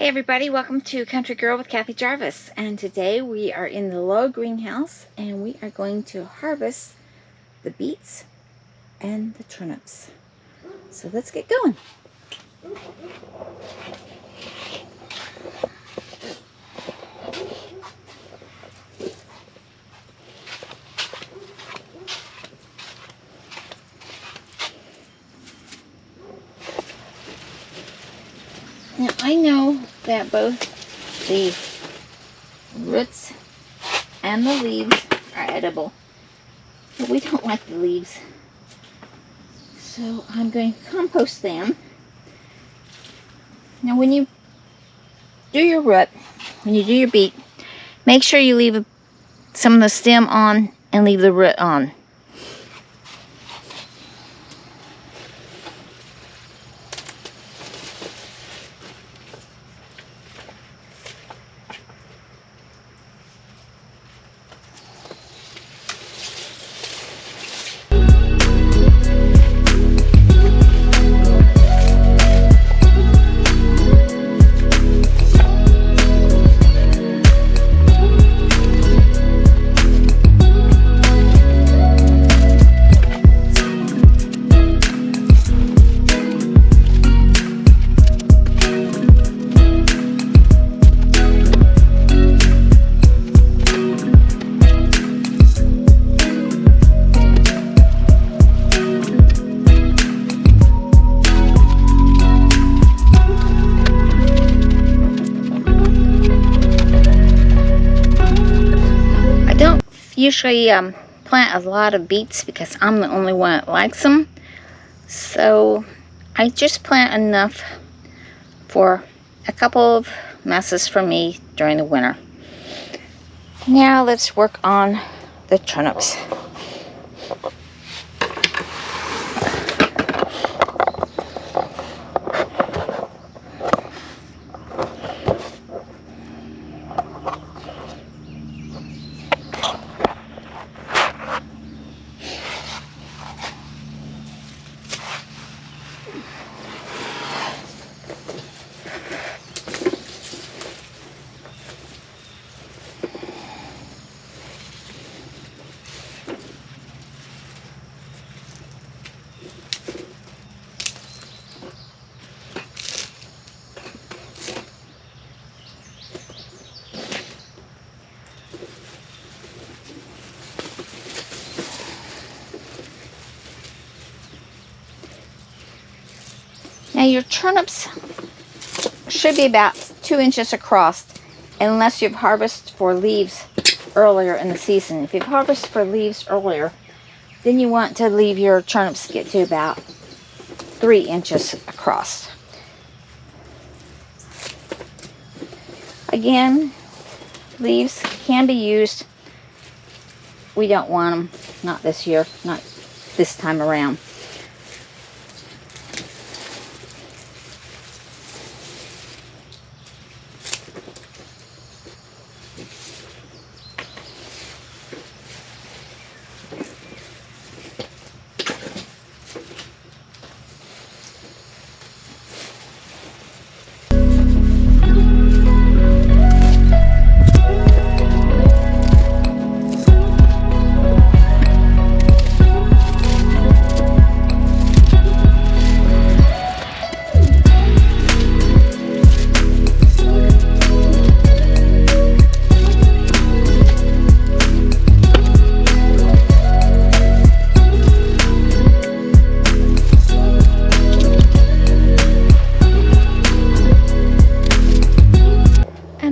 Hey everybody, welcome to Country Girl with Kathy Jarvis, and today we are in the low greenhouse and we are going to harvest the beets and the turnips. So let's get going. Now I know that both the roots and the leaves are edible, but we don't like the leaves. So I'm going to compost them. Now when you do your root, when you do your beet, make sure you leave some of the stem on and leave the root on. Usually plant a lot of beets because I'm the only one that likes them. So I just plant enough for a couple of messes for me during the winter. Now let's work on the turnips. Now your turnips should be about 2 inches across unless you've harvested for leaves earlier in the season. If you've harvested for leaves earlier, then you want to leave your turnips get to about 3 inches across. Again, leaves can be used. We don't want them, not this year, not this time around.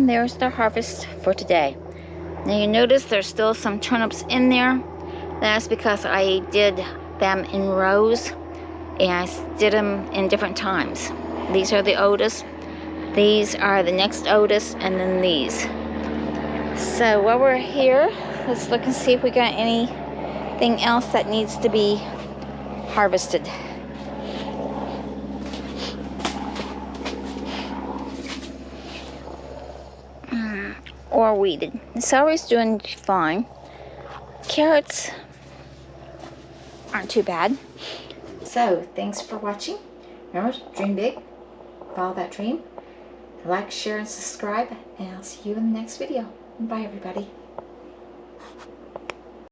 There's the harvest for today. Now you notice there's still some turnips in there. That's because I did them in rows and I did them in different times. These are the oldest, these are the next oldest, and then these. So while we're here, let's look and see if we got anything else that needs to be harvested. Or weeded. The celery's doing fine. Carrots aren't too bad. So, thanks for watching. Remember, dream big, follow that dream, Like, share, and subscribe, and I'll see you in the next video. Bye, everybody.